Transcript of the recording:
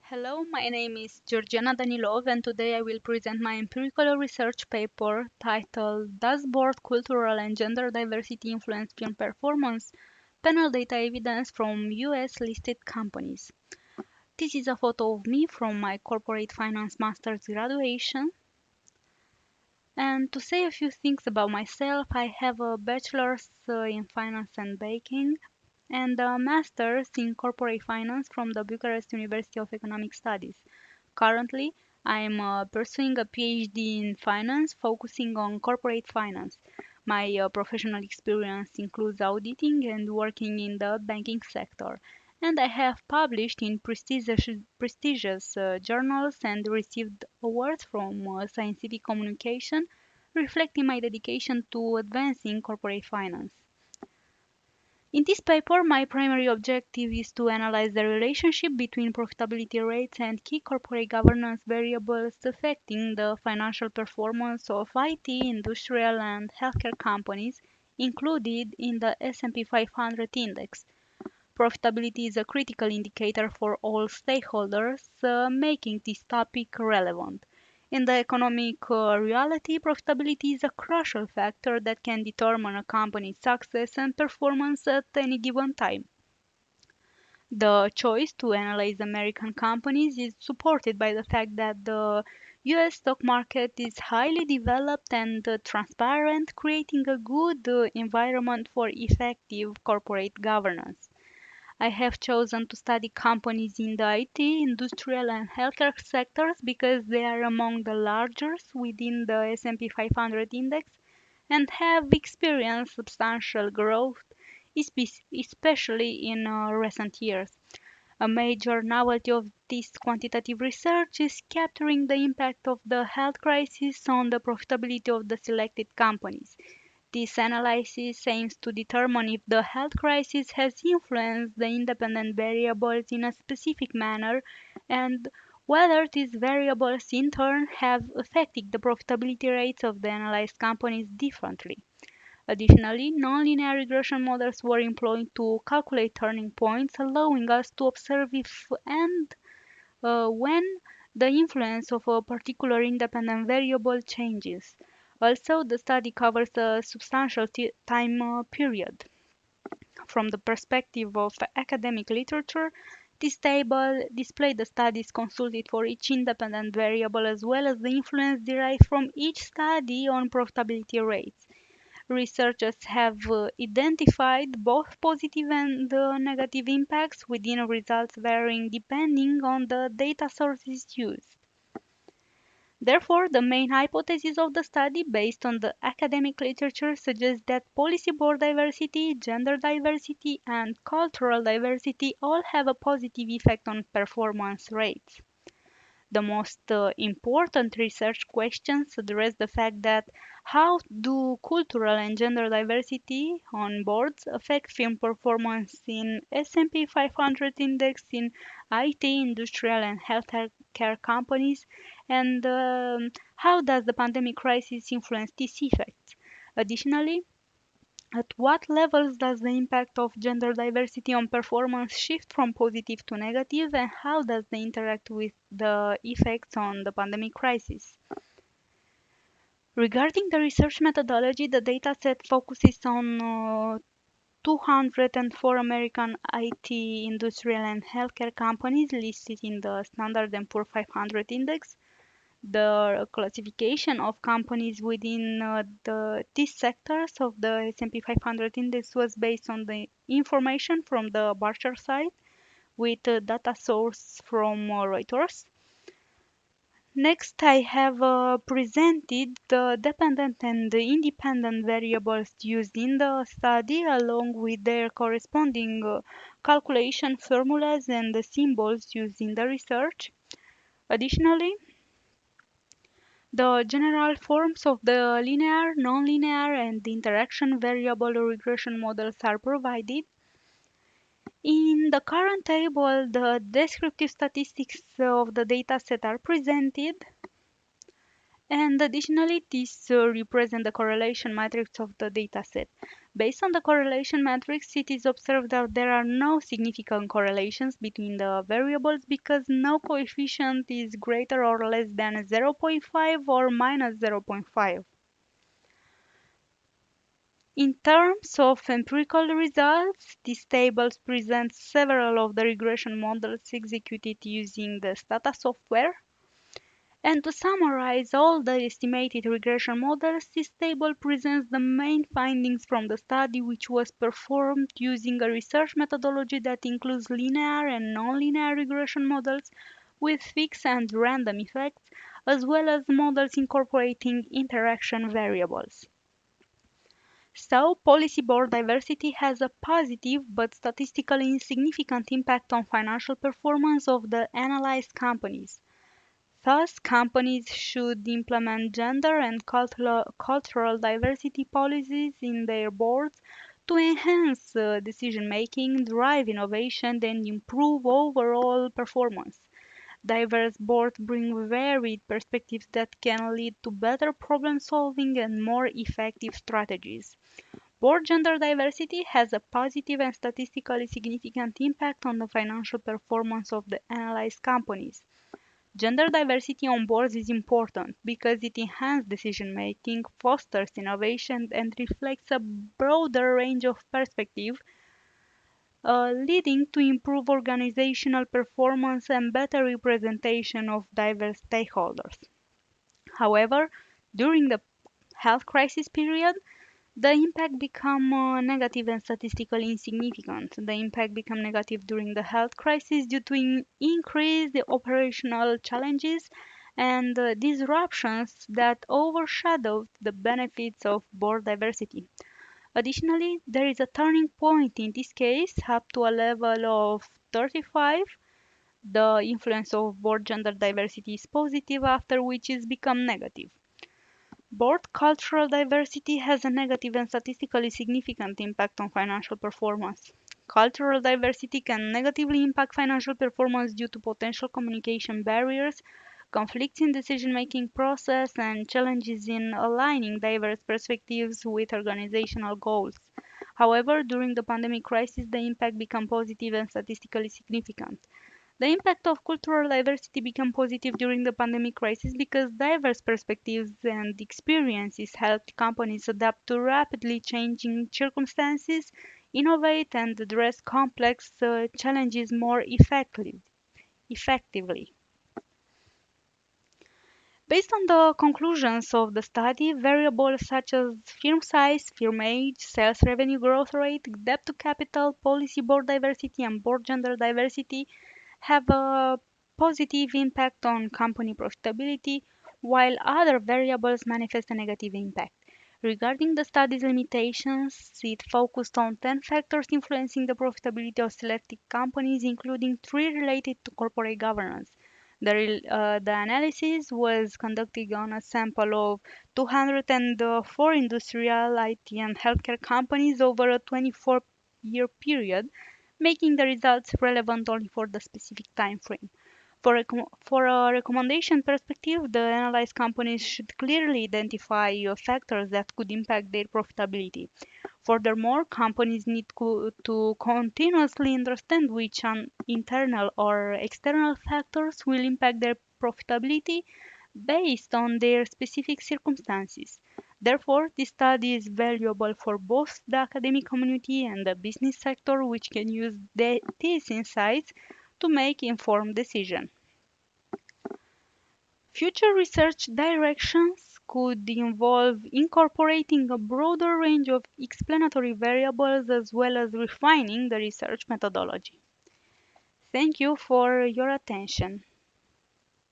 Hello, my name is Georgiana Danilov, and today I will present my empirical research paper titled Does Board Cultural and Gender Diversity Influence Film Performance? Panel Data Evidence from US Listed Companies. This is a photo of me from my corporate finance master's graduation. And to say a few things about myself, I have a bachelor's in finance and banking and a master's in corporate finance from the Bucharest University of Economic Studies. Currently, I am pursuing a PhD in finance, focusing on corporate finance. My professional experience includes auditing and working in the banking sector, and I have published in prestigious journals and received awards from scientific communication, reflecting my dedication to advancing corporate finance. In this paper, my primary objective is to analyze the relationship between profitability rates and key corporate governance variables affecting the financial performance of IT, industrial, and healthcare companies included in the S&P 500 index. Profitability is a critical indicator for all stakeholders, making this topic relevant. In the economic reality, profitability is a crucial factor that can determine a company's success and performance at any given time. The choice to analyze American companies is supported by the fact that the US stock market is highly developed and transparent, creating a good environment for effective corporate governance. I have chosen to study companies in the IT, industrial, and healthcare sectors because they are among the largest within the S&P 500 index and have experienced substantial growth, especially in recent years. A major novelty of this quantitative research is capturing the impact of the health crisis on the profitability of the selected companies. This analysis aims to determine if the health crisis has influenced the independent variables in a specific manner and whether these variables in turn have affected the profitability rates of the analyzed companies differently. Additionally, nonlinear regression models were employed to calculate turning points, allowing us to observe if and when the influence of a particular independent variable changes. Also, the study covers a substantial time period. From the perspective of academic literature, this table displays the studies consulted for each independent variable as well as the influence derived from each study on profitability rates. Researchers have identified both positive and negative impacts within results varying depending on the data sources used. Therefore, the main hypothesis of the study, based on the academic literature, suggests that policy board diversity, gender diversity, and cultural diversity all have a positive effect on performance rates. The most important research questions address the fact that how do cultural and gender diversity on boards affect film performance in S&P 500 index in IT, industrial and healthcare companies, and how does the pandemic crisis influence these effects? Additionally, at what levels does the impact of gender diversity on performance shift from positive to negative, and how does they interact with the effects on the pandemic crisis? Regarding the research methodology, the dataset focuses on 204 American IT, industrial, and healthcare companies listed in the Standard & Poor 500 index. The classification of companies within these sectors of the S&P 500 index was based on the information from the Barcher site with data source from Reuters. Next, I have presented the dependent and the independent variables used in the study along with their corresponding calculation formulas and the symbols used in the research. Additionally, the general forms of the linear, nonlinear, and the interaction variable regression models are provided. In the current table, the descriptive statistics of the dataset are presented, And additionally, this represents the correlation matrix of the dataset. Based on the correlation matrix, it is observed that there are no significant correlations between the variables because no coefficient is greater or less than zero point 0.5 or minus zero point 0.5. In terms of empirical results, these tables present several of the regression models executed using the Stata software. And to summarize all the estimated regression models, this table presents the main findings from the study, which was performed using a research methodology that includes linear and nonlinear regression models with fixed and random effects, as well as models incorporating interaction variables. So, policy board diversity has a positive but statistically insignificant impact on financial performance of the analyzed companies. Thus, companies should implement gender and cultural diversity policies in their boards to enhance decision making, drive innovation, and improve overall performance. Diverse boards bring varied perspectives that can lead to better problem solving and more effective strategies. Board gender diversity has a positive and statistically significant impact on the financial performance of the analyzed companies. Gender diversity on boards is important because it enhances decision making, fosters innovation, and reflects a broader range of perspectives, leading to improved organizational performance and better representation of diverse stakeholders. However, during the health crisis period, the impact become negative and statistically insignificant. The impact became negative during the health crisis due to increased operational challenges and disruptions that overshadowed the benefits of board diversity. Additionally, there is a turning point in this case up to a level of 35. The influence of board gender diversity is positive, after which it's become negative. Board cultural diversity has a negative and statistically significant impact on financial performance. Cultural diversity can negatively impact financial performance due to potential communication barriers, conflicts in decision-making process, and challenges in aligning diverse perspectives with organizational goals. However, during the pandemic crisis, the impact became positive and statistically significant. The impact of cultural diversity became positive during the pandemic crisis because diverse perspectives and experiences helped companies adapt to rapidly changing circumstances, innovate, and address complex challenges more effectively. Based on the conclusions of the study, variables such as firm size, firm age, sales revenue growth rate, debt to capital, policy board diversity, and board gender diversity have a positive impact on company profitability, while other variables manifest a negative impact. Regarding the study's limitations, it focused on 10 factors influencing the profitability of selected companies, including 3 related to corporate governance. The analysis was conducted on a sample of 204 industrial, IT, and healthcare companies over a 24-year period, making the results relevant only for the specific time frame. For a recommendation perspective, the analyzed companies should clearly identify factors that could impact their profitability. Furthermore, companies need to continuously understand which internal or external factors will impact their profitability based on their specific circumstances. Therefore, this study is valuable for both the academic community and the business sector, which can use these insights to make informed decisions. Future research directions could involve incorporating a broader range of explanatory variables as well as refining the research methodology. Thank you for your attention.